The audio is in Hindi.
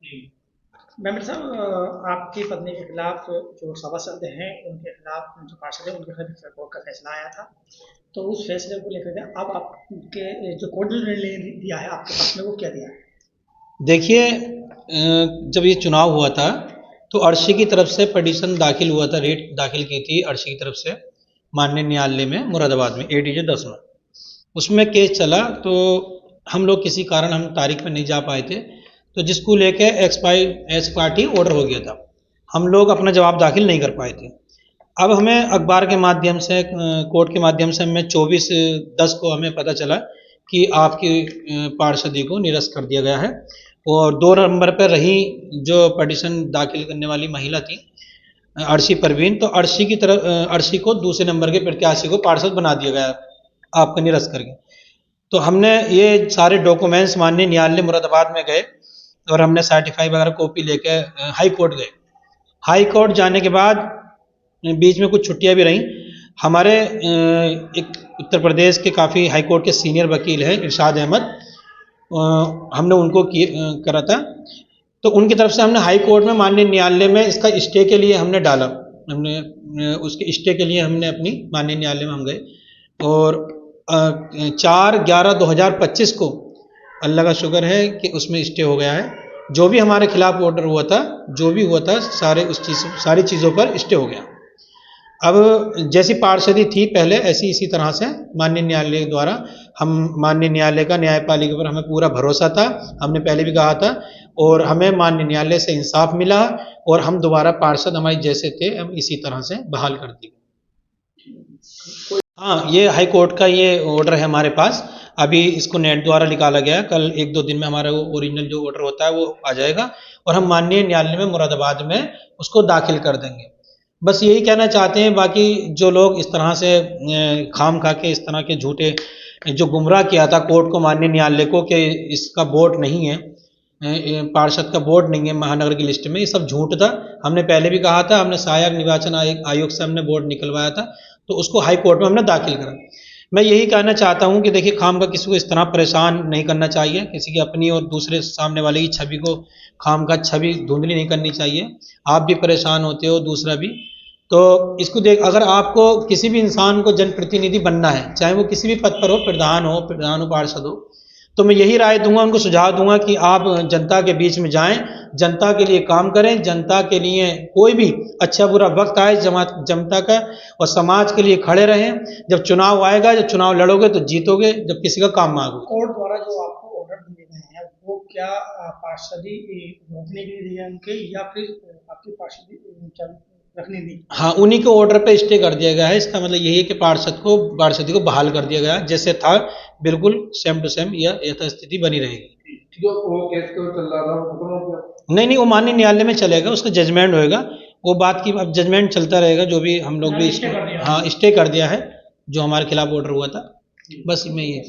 मेंबर साहब, आपकी पत्नी के खिलाफ जो सभासद हैं उनके खिलाफ, जो पार्षद हैं उनके खिलाफ कोर्ट का फैसला आया था। तो उस फैसले को लेकर के अब आपके जो कोर्ट ने निर्णय दिया है आपके पक्ष में, वो क्या दिया है? देखिए, जब ये चुनाव हुआ था तो अर्शी की तरफ से पिटीशन दाखिल हुआ था, रेट दाखिल की थी अर्शी की तरफ से माननीय न्यायालय में मुरादाबाद में ADJ 10 में। उसमें केस चला तो हम लोग किसी कारण हम तारीख में नहीं जा पाए थे, तो जिसको लेके एक्स पार्टी ऑर्डर हो गया था। हम लोग अपना जवाब दाखिल नहीं कर पाए थे। अब हमें अखबार के माध्यम से, कोर्ट के माध्यम से हमें 24/10 को हमें पता चला कि आपकी पार्षदी को निरस्त कर दिया गया है। और 2 नंबर पर रही जो पिटीशन दाखिल करने वाली महिला थी अर्शी परवीन, तो अर्शी की तरफ अर्शी को दूसरे नंबर के प्रत्याशी को पार्षद बना दिया गया आपका निरस्त करके। तो हमने ये सारे डॉक्यूमेंट्स माननीय न्यायालय मुरादाबाद में गए और हमने सर्टिफाई वगैरह कॉपी लेके हाई कोर्ट गए। हाई कोर्ट जाने के बाद बीच में कुछ छुट्टियां भी रहीं। हमारे एक उत्तर प्रदेश के काफ़ी हाई कोर्ट के सीनियर वकील हैं इरशाद अहमद, हमने उनको करा था। तो उनकी तरफ से हमने हाई कोर्ट में माननीय न्यायालय में इसका स्टे के लिए हमने डाला। हमने उसके स्टे के लिए हमने अपनी माननीय न्यायालय में हम गए और 4/11/2025 को अल्लाह का शुक्र है कि उसमें स्टे हो गया है। जो भी हमारे खिलाफ ऑर्डर हुआ था, जो भी हुआ था, सारी चीज़ों पर स्टे हो गया। अब जैसी पार्षदी थी पहले, ऐसी इसी तरह से माननीय न्यायालय द्वारा, हम माननीय न्यायालय का, न्यायपालिका पर हमें पूरा भरोसा था। हमने पहले भी कहा था और हमें माननीय न्यायालय से इंसाफ मिला और हम दोबारा पार्षद हमारे जैसे थे हम इसी तरह से बहाल कर दिए। हाँ, ये हाई कोर्ट का ये ऑर्डर है हमारे पास। अभी इसको नेट द्वारा निकाला गया, कल 1-2 दिन में हमारा वो ओरिजिनल जो ऑर्डर होता है वो आ जाएगा और हम माननीय न्यायालय में मुरादाबाद में उसको दाखिल कर देंगे। बस यही कहना चाहते हैं। बाकी जो लोग इस तरह से खाम खा के इस तरह के झूठे, जो गुमराह किया था कोर्ट को, माननीय न्यायालय को, कि इसका बोर्ड नहीं है, पार्षद का बोर्ड नहीं है महानगर की लिस्ट में, ये सब झूठ था। हमने पहले भी कहा था, हमने सहायक निर्वाचन आयोग से हमने बोर्ड निकलवाया था, तो उसको हाई कोर्ट में हमने दाखिल करा। मैं यही कहना चाहता हूं कि देखिए, खाम का किसी को इस तरह परेशान नहीं करना चाहिए। किसी की अपनी और दूसरे सामने वाले की छवि को, खाम का छवि धुंधली नहीं करनी चाहिए। आप भी परेशान होते हो, दूसरा भी। तो इसको देख, अगर आपको किसी भी इंसान को जनप्रतिनिधि बनना है, चाहे वो किसी भी पद पर हो, प्रधान हो, पार्षद हो, तो मैं यही राय दूंगा, उनको सुझाव दूंगा कि आप जनता के बीच में जाएं, जनता के लिए काम करें। जनता के लिए कोई भी अच्छा बुरा वक्त आए जनता का और समाज के लिए खड़े रहें। जब चुनाव आएगा, जब चुनाव लड़ोगे तो जीतोगे, जब किसी का काम मांगोगे। कोर्ट द्वारा जो आपको ऑर्डर दिए गए हैं वो क्या पार्षदी रोकने के लिए दिए हैं उनके, या फिर आपकी पार्षदी रखने दी? हाँ, उन्हीं के ऑर्डर पे स्टे कर दिया गया है। इसका मतलब यही है कि पार्षदी को बहाल कर दिया गया है, जैसे था बिल्कुल सेम टू सेम यह यथास्थिति बनी रहेगी। ठीक है, वो केस तो चल रहा था, खत्म हो गया? नहीं, वो माननीय न्यायालय में चलेगा, उसका जजमेंट होएगा। वो बात की अब जजमेंट चलता रहेगा। जो भी हम लोग भी स्टे कर दिया। हाँ, स्टे कर दिया है जो हमारे खिलाफ ऑर्डर हुआ था। बस मैं ये